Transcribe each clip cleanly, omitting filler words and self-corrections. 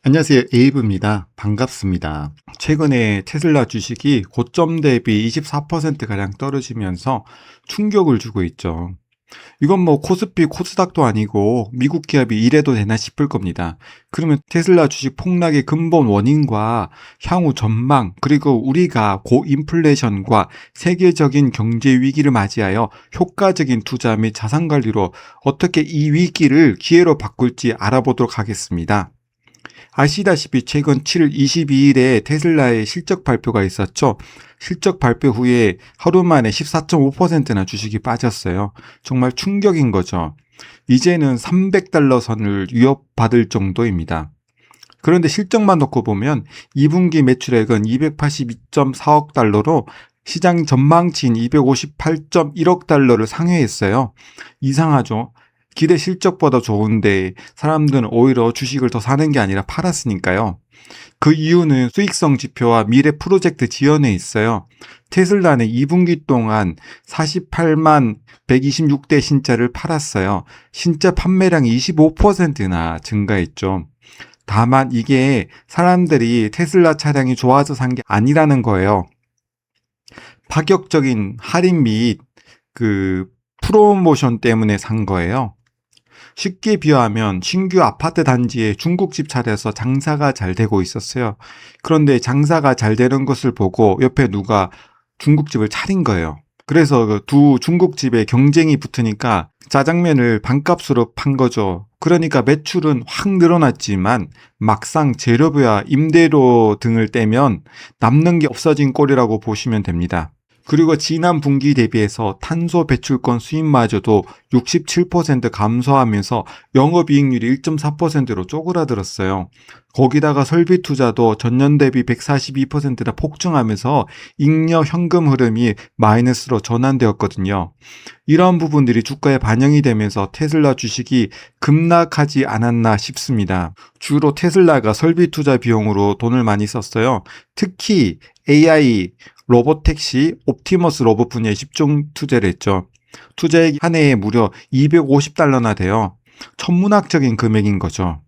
안녕하세요. 에이브입니다. 반갑습니다. 최근에 테슬라 주식이 고점 대비 24%가량 떨어지면서 충격을 주고 있죠. 이건 뭐 코스피, 코스닥도 아니고 미국 기업이 이래도 되나 싶을 겁니다. 그러면 테슬라 주식 폭락의 근본 원인과 향후 전망, 그리고 우리가 고인플레이션과 세계적인 경제 위기를 맞이하여 효과적인 투자 및 자산 관리로 어떻게 이 위기를 기회로 바꿀지 알아보도록 하겠습니다. 아시다시피 최근 7월 22일에 테슬라의 실적 발표가 있었죠. 실적 발표 후에 하루 만에 14.5%나 주식이 빠졌어요. 정말 충격인 거죠. 이제는 300달러 선을 위협받을 정도입니다. 그런데 실적만 놓고 보면 2분기 매출액은 282.4억 달러로 시장 전망치인 258.1억 달러를 상회했어요. 이상하죠? 기대 실적보다 좋은데 사람들은 오히려 주식을 더 사는 게 아니라 팔았으니까요. 그 이유는 수익성 지표와 미래 프로젝트 지연에 있어요. 테슬라는 2분기 동안 48만 126대 신차를 팔았어요. 신차 판매량이 25%나 증가했죠. 다만 이게 사람들이 테슬라 차량이 좋아서 산 게 아니라는 거예요. 파격적인 할인 및 그 프로모션 때문에 산 거예요. 쉽게 비유하면 신규 아파트 단지에 중국집 차려서 장사가 잘 되고 있었어요. 그런데 장사가 잘 되는 것을 보고 옆에 누가 중국집을 차린 거예요. 그래서 그 두 중국집에 경쟁이 붙으니까 짜장면을 반값으로 판 거죠. 그러니까 매출은 확 늘어났지만 막상 재료비와 임대료 등을 떼면 남는 게 없어진 꼴이라고 보시면 됩니다. 그리고 지난 분기 대비해서 탄소 배출권 수입마저도 67% 감소하면서 영업이익률이 1.4%로 쪼그라들었어요. 거기다가 설비 투자도 전년 대비 142%나 폭증하면서 잉여 현금 흐름이 마이너스로 전환되었거든요. 이런 부분들이 주가에 반영이 되면서 테슬라 주식이 급락하지 않았나 싶습니다. 주로 테슬라가 설비 투자 비용으로 돈을 많이 썼어요. 특히 AI, 로보택시, 옵티머스 로봇 분야에 집중 투자를 했죠. 투자액이 한 해에 무려 250달러나 돼요. 천문학적인 금액인 거죠.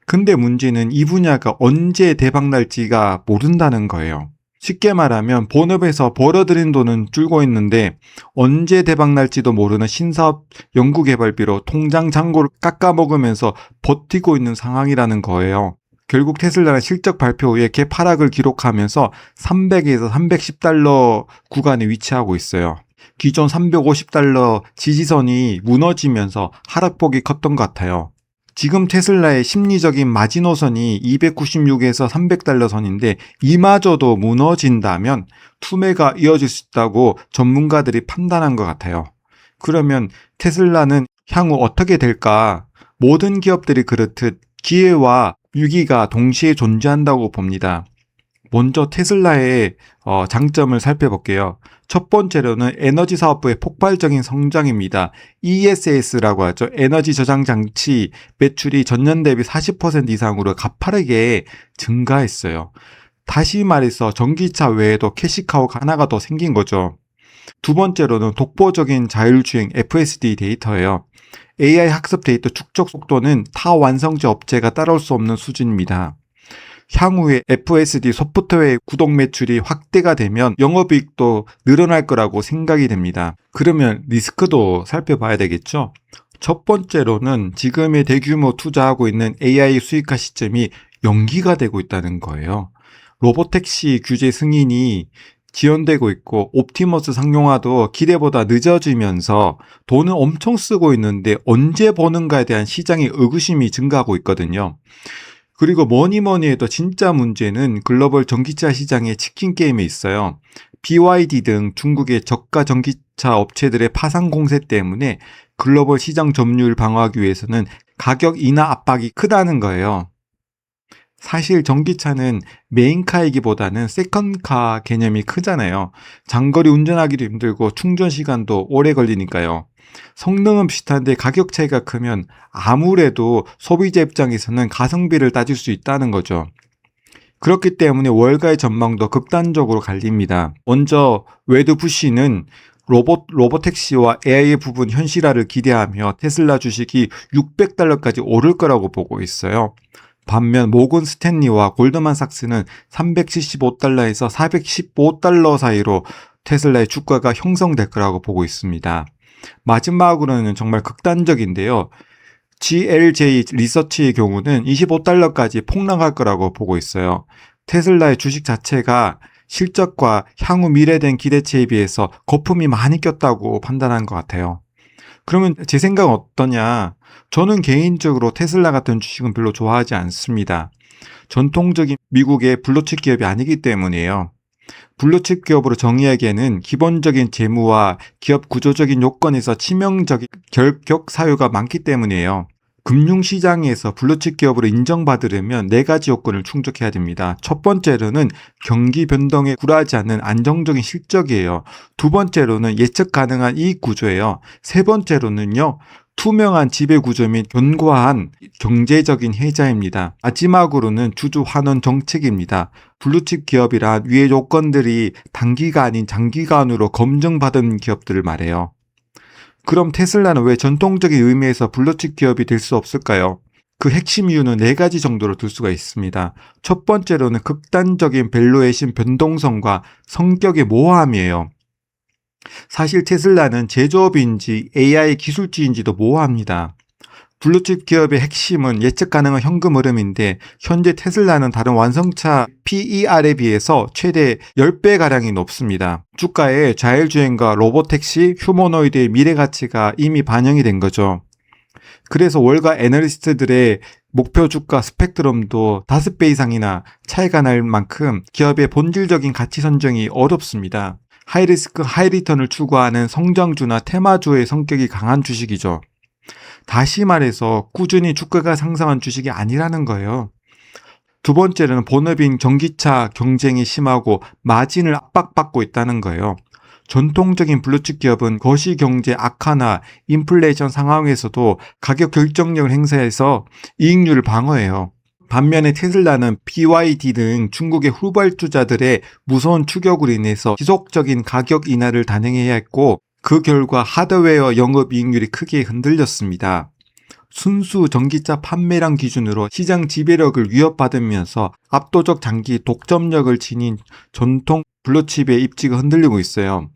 근데 문제는 이 분야가 언제 대박날지가 모른다는 거예요. 쉽게 말하면 본업에서 벌어들인 돈은 줄고 있는데 언제 대박날지도 모르는 신사업 연구개발비로 통장 잔고를 깎아먹으면서 버티고 있는 상황이라는 거예요. 결국 테슬라는 실적 발표 후에 개파락을 기록하면서 300에서 310달러 구간에 위치하고 있어요. 기존 350달러 지지선이 무너지면서 하락폭이 컸던 것 같아요. 지금 테슬라의 심리적인 마지노선이 296에서 300달러 선인데 이마저도 무너진다면 투매가 이어질 수 있다고 전문가들이 판단한 것 같아요. 그러면 테슬라는 향후 어떻게 될까? 모든 기업들이 그렇듯 기회와 위기가 동시에 존재한다고 봅니다. 먼저 테슬라의 장점을 살펴볼게요. 첫 번째로는 에너지 사업부의 폭발적인 성장입니다. ESS라고 하죠. 에너지 저장 장치 매출이 전년 대비 40% 이상으로 가파르게 증가했어요. 다시 말해서 전기차 외에도 캐시카우 하나가 더 생긴 거죠. 두 번째로는 독보적인 자율주행 FSD 데이터예요. AI 학습 데이터 축적 속도는 타 완성제 업체가 따라올 수 없는 수준입니다. 향후에 FSD 소프트웨어 구독 매출이 확대가 되면 영업이익도 늘어날 거라고 생각이 됩니다. 그러면 리스크도 살펴봐야 되겠죠? 첫 번째로는 지금의 대규모 투자하고 있는 AI 수익화 시점이 연기가 되고 있다는 거예요. 로보택시 규제 승인이 지연되고 있고 옵티머스 상용화도 기대보다 늦어지면서 돈을 엄청 쓰고 있는데 언제 버는가에 대한 시장의 의구심이 증가하고 있거든요. 그리고 뭐니 해도 진짜 문제는 글로벌 전기차 시장의 치킨 게임에 있어요. BYD 등 중국의 저가 전기차 업체들의 파산 공세 때문에 글로벌 시장 점유율 방어하기 위해서는 가격 인하 압박이 크다는 거예요. 사실 전기차는 메인카이기보다는 세컨카 개념이 크잖아요. 장거리 운전하기도 힘들고 충전 시간도 오래 걸리니까요. 성능은 비슷한데 가격 차이가 크면 아무래도 소비자 입장에서는 가성비를 따질 수 있다는 거죠. 그렇기 때문에 월가의 전망도 극단적으로 갈립니다. 먼저 웨드 부시는 로보택시와 AI 부분 현실화를 기대하며 테슬라 주식이 600달러까지 오를 거라고 보고 있어요. 반면 모건 스탠리와 골드만삭스는 375달러에서 415달러 사이로 테슬라의 주가가 형성될 거라고 보고 있습니다. 마지막으로는 정말 극단적인데요. GLJ 리서치의 경우는 25달러까지 폭락할 거라고 보고 있어요. 테슬라의 주식 자체가 실적과 향후 미래된 기대치에 비해서 거품이 많이 꼈다고 판단한 것 같아요. 그러면 제 생각은 어떠냐? 저는 개인적으로 테슬라 같은 주식은 별로 좋아하지 않습니다. 전통적인 미국의 블루칩 기업이 아니기 때문이에요. 블루칩 기업으로 정의하기에는 기본적인 재무와 기업 구조적인 요건에서 치명적인 결격 사유가 많기 때문이에요. 금융시장에서 블루칩 기업으로 인정받으려면 4가지 요건을 충족해야 됩니다. 첫 번째로는 경기 변동에 굴하지 않는 안정적인 실적이에요. 두 번째로는 예측 가능한 이익 구조예요. 세 번째로는요, 투명한 지배 구조 및 견고한 경제적인 혜자입니다. 마지막으로는 주주 환원 정책입니다. 블루칩 기업이란 위의 요건들이 단기가 아닌 장기간으로 검증받은 기업들을 말해요. 그럼 테슬라는 왜 전통적인 의미에서 블루칩 기업이 될 수 없을까요? 그 핵심 이유는 4가지 정도로 둘 수가 있습니다. 첫 번째로는 극단적인 밸류에이션 변동성과 성격의 모호함이에요. 사실 테슬라는 제조업인지 AI 기술주인지도 모호합니다. 블루칩 기업의 핵심은 예측 가능한 현금 흐름인데 현재 테슬라는 다른 완성차 PER에 비해서 최대 10배가량이 높습니다. 주가에 자율주행과 로보택시, 휴머노이드의 미래 가치가 이미 반영이 된 거죠. 그래서 월가 애널리스트들의 목표 주가 스펙트럼도 5배 이상이나 차이가 날 만큼 기업의 본질적인 가치 선정이 어렵습니다. 하이리스크 하이리턴을 추구하는 성장주나 테마주의 성격이 강한 주식이죠. 다시 말해서 꾸준히 주가가 상승한 주식이 아니라는 거예요. 두 번째는 본업인 전기차 경쟁이 심하고 마진을 압박받고 있다는 거예요. 전통적인 블루칩 기업은 거시경제 악화나 인플레이션 상황에서도 가격 결정력을 행사해서 이익률을 방어해요. 반면에 테슬라는 BYD 등 중국의 후발주자들의 무서운 추격으로 인해서 지속적인 가격 인하를 단행해야 했고 그 결과 하드웨어 영업이익률이 크게 흔들렸습니다. 순수 전기차 판매량 기준으로 시장 지배력을 위협받으면서 압도적 장기 독점력을 지닌 전통 블루칩의 입지가 흔들리고 있어요.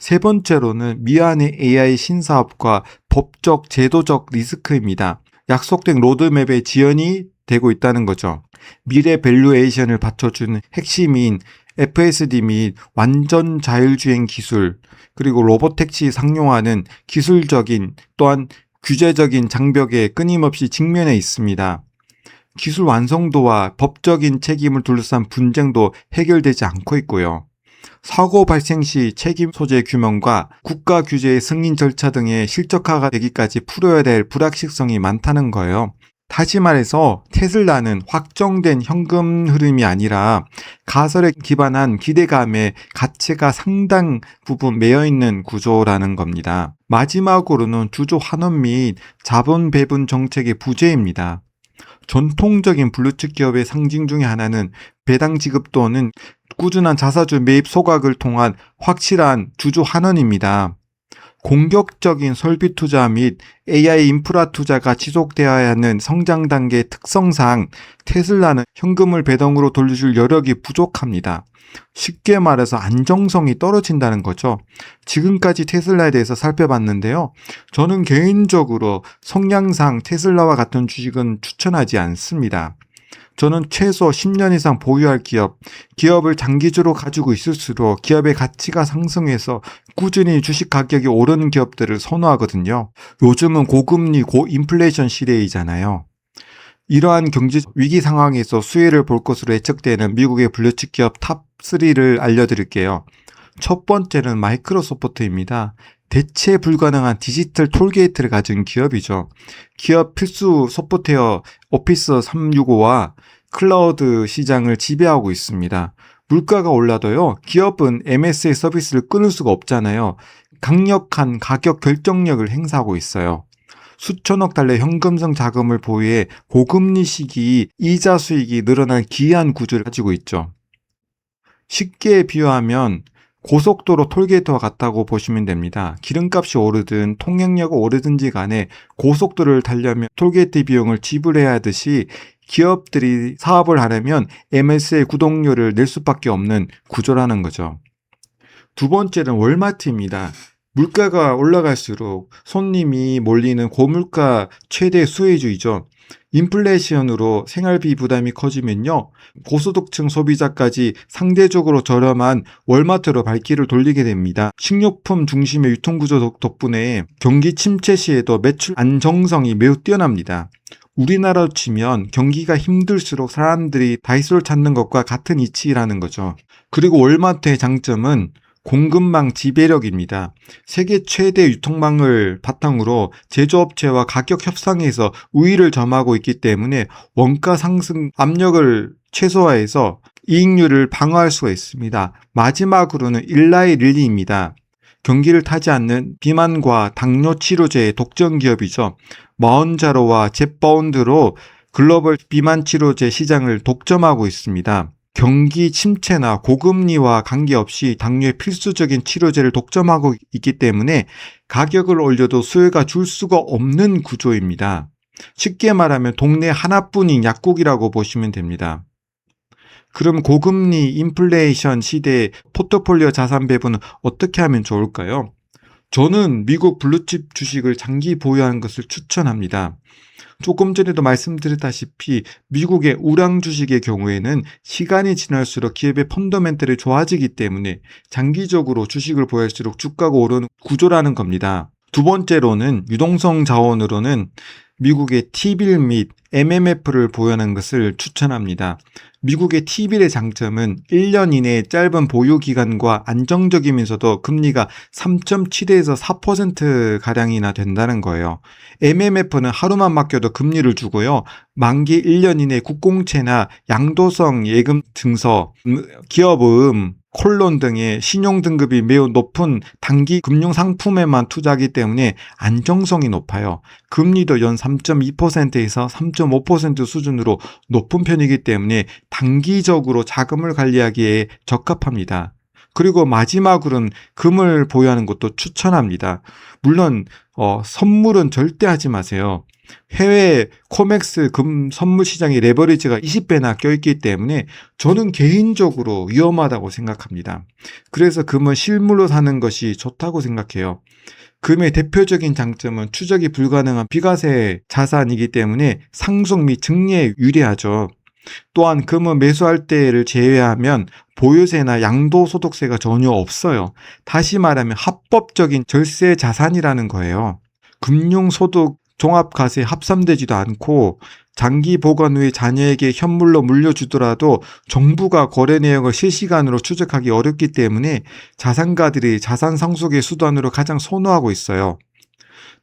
세 번째로는 미완의 AI 신사업과 법적, 제도적 리스크입니다. 약속된 로드맵의 지연이 되고 있다는 거죠. 미래 밸류에이션을 받쳐주는 핵심인 FSD 및 완전 자율주행 기술, 그리고 로보택시 상용화는 기술적인 또한 규제적인 장벽에 끊임없이 직면해 있습니다. 기술 완성도와 법적인 책임을 둘러싼 분쟁도 해결되지 않고 있고요. 사고 발생 시 책임 소재 규명과 국가 규제의 승인 절차 등의 실적화가 되기까지 풀어야 될 불확실성이 많다는 거예요. 다시 말해서 테슬라는 확정된 현금 흐름이 아니라 가설에 기반한 기대감의 가치가 상당 부분 매여있는 구조라는 겁니다. 마지막으로는 주주 환원 및 자본 배분 정책의 부재입니다. 전통적인 블루칩 기업의 상징 중에 하나는 배당 지급 또는 꾸준한 자사주 매입 소각을 통한 확실한 주주 환원입니다. 공격적인 설비 투자 및 AI 인프라 투자가 지속되어야 하는 성장 단계의 특성상 테슬라는 현금을 배당으로 돌려줄 여력이 부족합니다. 쉽게 말해서 안정성이 떨어진다는 거죠. 지금까지 테슬라에 대해서 살펴봤는데요. 저는 개인적으로 성향상 테슬라와 같은 주식은 추천하지 않습니다. 저는 최소 10년 이상 보유할 기업을 장기주로 가지고 있을수록 기업의 가치가 상승해서 꾸준히 주식 가격이 오르는 기업들을 선호하거든요. 요즘은 고금리, 고인플레이션 시대이잖아요. 이러한 경제 위기 상황에서 수혜를 볼 것으로 예측되는 미국의 블루칩 기업 탑3를 알려드릴게요. 첫 번째는 마이크로소프트입니다. 대체 불가능한 디지털 톨게이트를 가진 기업이죠. 기업 필수 소프트웨어 오피스 365와 클라우드 시장을 지배하고 있습니다. 물가가 올라도요, 기업은 MSA 서비스를 끊을 수가 없잖아요. 강력한 가격 결정력을 행사하고 있어요. 수천억 달러 현금성 자금을 보유해 고금리 시기 이자 수익이 늘어날 기이한 구조를 가지고 있죠. 쉽게 비유하면 고속도로 톨게이트와 같다고 보시면 됩니다. 기름값이 오르든 통행료가 오르든지 간에 고속도로를 타려면 톨게이트 비용을 지불해야 하듯이 기업들이 사업을 하려면 MS의 구독료를 낼 수밖에 없는 구조라는 거죠. 두 번째는 월마트입니다. 물가가 올라갈수록 손님이 몰리는 고물가 최대 수혜주이죠. 인플레이션으로 생활비 부담이 커지면요, 고소득층 소비자까지 상대적으로 저렴한 월마트로 발길을 돌리게 됩니다. 식료품 중심의 유통구조 덕분에 경기 침체 시에도 매출 안정성이 매우 뛰어납니다. 우리나라로 치면 경기가 힘들수록 사람들이 다이소를 찾는 것과 같은 이치라는 거죠. 그리고 월마트의 장점은 공급망 지배력입니다. 세계 최대 유통망을 바탕으로 제조업체와 가격 협상에서 우위를 점하고 있기 때문에 원가 상승 압력을 최소화해서 이익률을 방어할 수가 있습니다. 마지막으로는 일라이 릴리입니다. 경기를 타지 않는 비만과 당뇨 치료제의 독점 기업이죠. 마운자로와 젯바운드로 글로벌 비만 치료제 시장을 독점하고 있습니다. 경기 침체나 고금리와 관계없이 당뇨의 필수적인 치료제를 독점하고 있기 때문에 가격을 올려도 수요가 줄 수가 없는 구조입니다. 쉽게 말하면 동네 하나뿐인 약국이라고 보시면 됩니다. 그럼 고금리 인플레이션 시대에 포트폴리오 자산 배분은 어떻게 하면 좋을까요? 저는 미국 블루칩 주식을 장기 보유하는 것을 추천합니다. 조금 전에도 말씀드렸다시피 미국의 우량 주식의 경우에는 시간이 지날수록 기업의 펀더멘털이 좋아지기 때문에 장기적으로 주식을 보유할수록 주가가 오르는 구조라는 겁니다. 두 번째로는 유동성 자원으로는 미국의 T빌 및 MMF를 보유하는 것을 추천합니다. 미국의 T빌의 장점은 1년 이내의 짧은 보유 기간과 안정적이면서도 금리가 3.7에서 4%가량이나 된다는 거예요. MMF는 하루만 맡겨도 금리를 주고요. 만기 1년 이내 국공채나 양도성 예금 증서, 기업음, 콜론 등의 신용 등급이 매우 높은 단기 금융 상품에만 투자하기 때문에 안정성이 높아요. 금리도 연 3.2%에서 3.5% 수준으로 높은 편이기 때문에 단기적으로 자금을 관리하기에 적합합니다. 그리고 마지막으로는 금을 보유하는 것도 추천합니다. 물론 선물은 절대 하지 마세요. 해외 코맥스 금 선물 시장의 레버리지가 20배나 껴있기 때문에 저는 개인적으로 위험하다고 생각합니다. 그래서 금은 실물로 사는 것이 좋다고 생각해요. 금의 대표적인 장점은 추적이 불가능한 비과세 자산이기 때문에 상속 및 증여에 유리하죠. 또한 금은 매수할 때를 제외하면 보유세나 양도소득세가 전혀 없어요. 다시 말하면 합법적인 절세 자산이라는 거예요. 금융소득 종합과세에 합산되지도 않고 장기 보관 후에 자녀에게 현물로 물려주더라도 정부가 거래 내역을 실시간으로 추적하기 어렵기 때문에 자산가들이 자산 상속의 수단으로 가장 선호하고 있어요.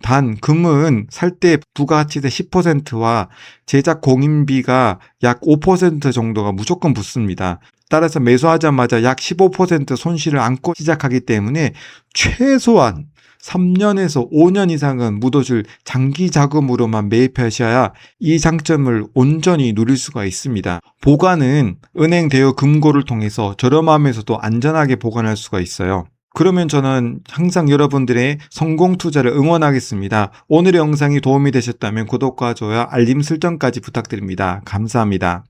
단 금은 살 때 부가가치세 10%와 제작 공인비가 약 5% 정도가 무조건 붙습니다. 따라서 매수하자마자 약 15% 손실을 안고 시작하기 때문에 최소한 3년에서 5년 이상은 묻어줄 장기 자금으로만 매입하셔야 이 장점을 온전히 누릴 수가 있습니다. 보관은 은행 대여 금고를 통해서 저렴하면서도 안전하게 보관할 수가 있어요. 그러면 저는 항상 여러분들의 성공 투자를 응원하겠습니다. 오늘의 영상이 도움이 되셨다면 구독과 좋아요, 알림 설정까지 부탁드립니다. 감사합니다.